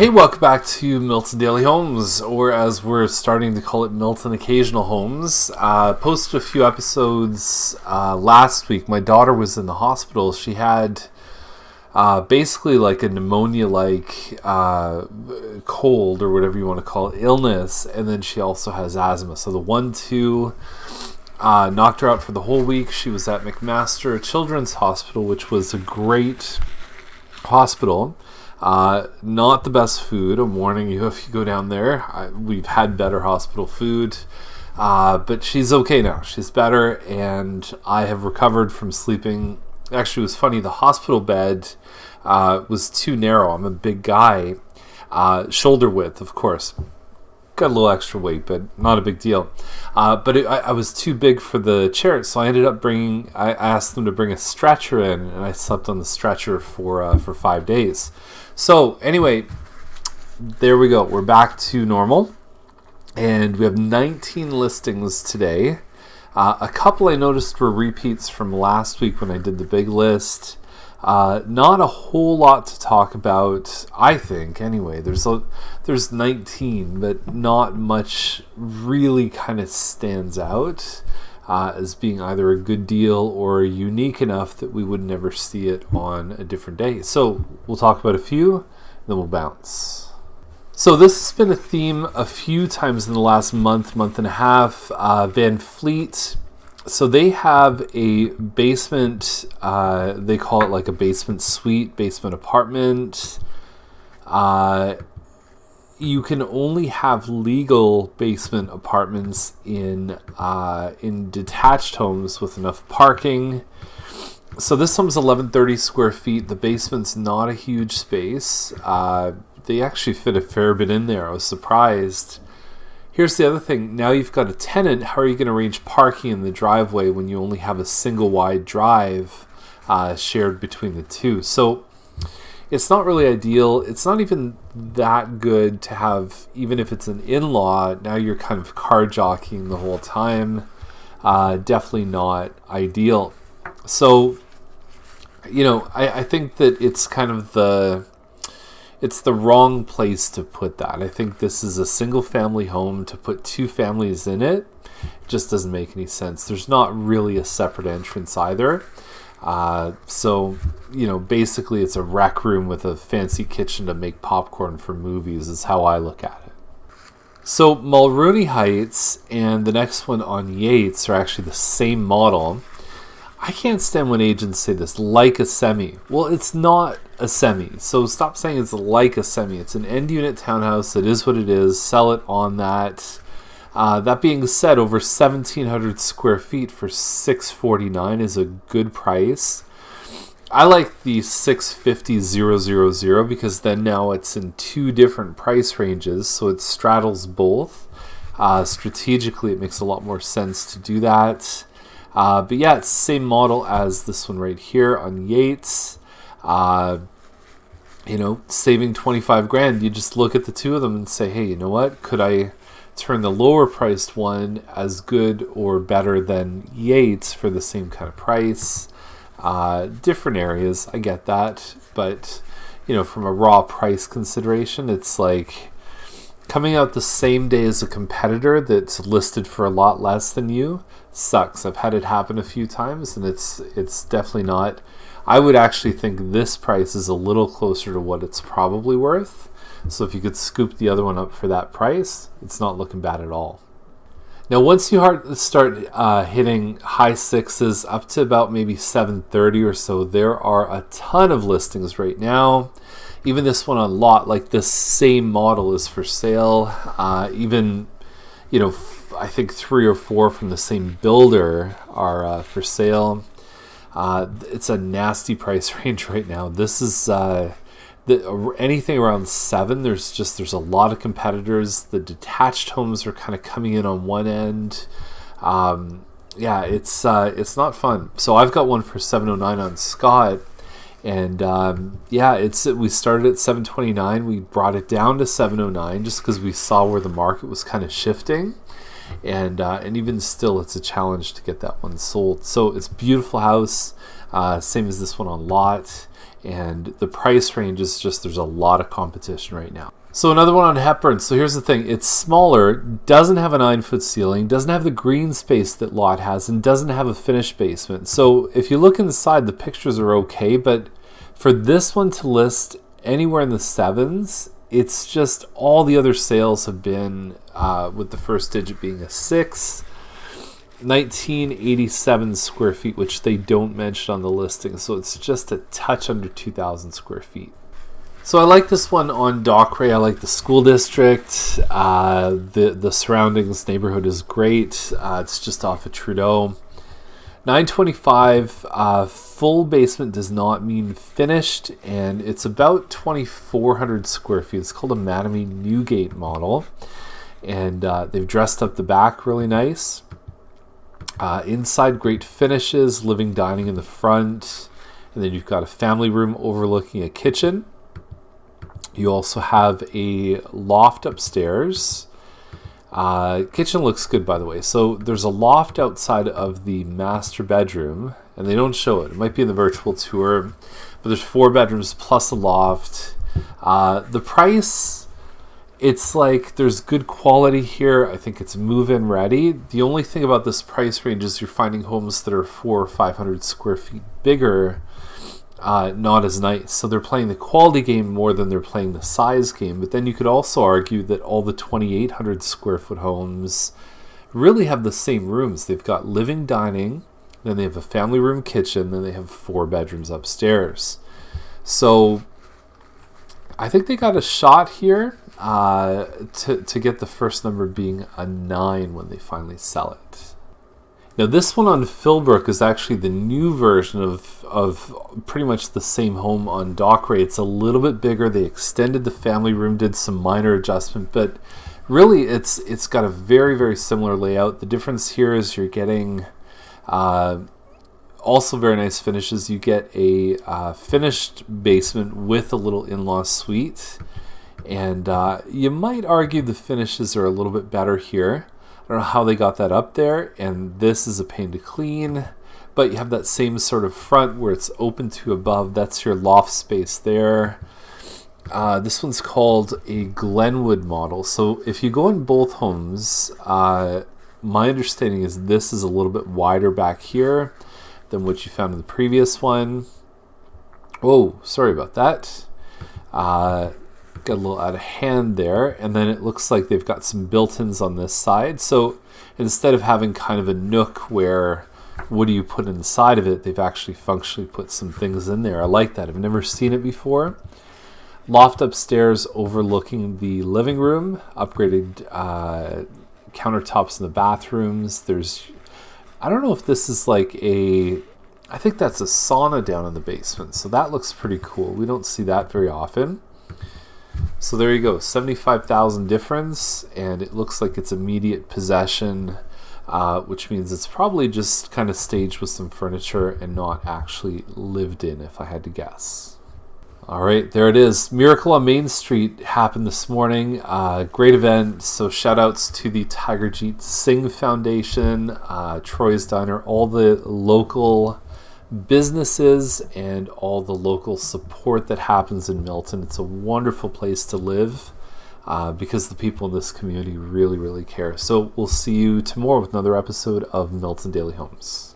Hey, welcome back to Milton Daily Homes, or as we're starting to call it, Milton Occasional Homes. Posted a few episodes last week. My daughter was in the hospital. She had basically like a pneumonia-like cold, or whatever you want to call it, illness, and then she also has asthma. So the 1-2 knocked her out for the whole week. She was at McMaster Children's Hospital, which was a great hospital. Not the best food. I'm warning you if you go down there. We've had better hospital food. But she's okay now. She's better, and I have recovered from sleeping. Actually, it was funny. The hospital bed was too narrow. I'm a big guy. Shoulder width, of course. Got a little extra weight, but not a big deal. But I was too big for the chair, so I ended up I asked them to bring a stretcher in, and I slept on the stretcher for 5 days. So anyway, there we go. We're back to normal, and we have 19 listings today. A couple I noticed were repeats from last week when I did the big list. Not a whole lot to talk about, I think. Anyway, there's 19, but not much really kind of stands out as being either a good deal or unique enough that we would never see it on a different day. So we'll talk about a few, then we'll bounce. So this has been a theme a few times in the last month and a half. Van Fleet. So they have a basement, they call it like a basement suite, basement apartment. You can only have legal basement apartments in detached homes with enough parking. So this home's 1130 square feet. The basement's not a huge space. They actually fit a fair bit in there. I was surprised. Here's the other thing. Now you've got a tenant. How are you going to arrange parking in the driveway when you only have a single wide drive shared between the two? So it's not really ideal. It's not even that good to have, even if it's an in-law. Now you're kind of car jockeying the whole time. Definitely not ideal. So, I think that it's kind of it's the wrong place to put that. I think this is a single family home. To put two families in it just doesn't make any sense. There's not really a separate entrance either. So, basically it's a rec room with a fancy kitchen to make popcorn for movies is how I look at it. So Mulrooney Heights and the next one on Yates are actually the same model. I can't stand when agents say this, like a semi. Well, it's not a semi, so stop saying it's like a semi. It's an end unit townhouse. It is what it is. Sell it on that. That being said, over 1,700 square feet for $649 is a good price. I like the $650,000 because then now it's in two different price ranges, so it straddles both. Strategically, it makes a lot more sense to do that. But yeah, it's the same model as this one right here on Yates. Saving $25,000. You just look at the two of them and say, hey, you know what? Could I turn the lower priced one as good or better than Yates for the same kind of price? Different areas, I get that. But, from a raw price consideration, it's like coming out the same day as a competitor that's listed for a lot less than you sucks. I've had it happen a few times, and it's definitely not. I would actually think this price is a little closer to what it's probably worth. So if you could scoop the other one up for that price, it's not looking bad at all. Now, once you start hitting high sixes up to about maybe 730 or so, there are a ton of listings right now. Even this one on lot, like this same model is for sale. Even, I think 3 or 4 from the same builder are for sale. It's a nasty price range right now. This is anything around 7. There's a lot of competitors. The detached homes are kind of coming in on one end. It's not fun. So I've got one for $709 on Scott. And we started at $729. We brought it down to $709 just because we saw where the market was kind of shifting. And even still, it's a challenge to get that one sold. So it's a beautiful house, same as this one on lot. And the price range is just, there's a lot of competition right now. So another one on Hepburn. So here's the thing. It's smaller, doesn't have a 9-foot ceiling, doesn't have the green space that lot has, and doesn't have a finished basement. So if you look inside, the pictures are okay, but for this one to list anywhere in the 7s, it's just all the other sales have been with the first digit being a 6. 1987 square feet, which they don't mention on the listing, so it's just a touch under 2,000 square feet. So I like this one on Dockray. I like the school district. The surroundings neighborhood is great. It's just off of Trudeau. 925 full basement does not mean finished, and it's about 2,400 square feet. It's called a Mattamy Newgate model, and they've dressed up the back really nice. Inside, great finishes, living, dining in the front, and then you've got a family room overlooking a kitchen. You also have a loft upstairs. Kitchen looks good, by the way. So there's a loft outside of the master bedroom, and they don't show it. It might be in the virtual tour, but there's 4 bedrooms plus a loft. The price, it's like there's good quality here. I think it's move-in ready. The only thing about this price range is you're finding homes that are 400 or 500 square feet bigger, not as nice. So they're playing the quality game more than they're playing the size game. But then you could also argue that all the 2,800 square foot homes really have the same rooms. They've got living, dining, then they have a family room, kitchen, then they have 4 bedrooms upstairs. So I think they got a shot here to get the first number being a 9 when they finally sell it. Now this one on Philbrook is actually the new version of pretty much the same home on Dockray. It's a little bit bigger. They extended the family room, did some minor adjustment, but really it's got a very, very similar layout. The difference here is you're getting also very nice finishes. You get a finished basement with a little in-law suite, and you might argue the finishes are a little bit better here. I don't know how they got that up there, and this is a pain to clean, but you have that same sort of front where it's open to above. That's your loft space there. This one's called a Glenwood model. So if you go in both homes, my understanding is this is a little bit wider back here than what you found in the previous one. Oh, sorry about that. Got a little out of hand there, and then it looks like they've got some built-ins on this side. So instead of having kind of a nook where what do you put inside of it, they've actually functionally put some things in there. I like that. I've never seen it before. Loft upstairs overlooking the living room, upgraded countertops in the bathrooms. There's, I don't know if this is like I think that's a sauna down in the basement, so that looks pretty cool. We don't see that very often. So there you go, 75,000 difference, and it looks like it's immediate possession, which means it's probably just kind of staged with some furniture and not actually lived in, if I had to guess. All right, there it is. Miracle on Main Street happened this morning. Great event. So shout outs to the Tiger Jeet Singh Foundation, Troy's Diner, all the local businesses and all the local support that happens in Milton. It's a wonderful place to live because the people in this community really, really care. So we'll see you tomorrow with another episode of Milton Daily Homes.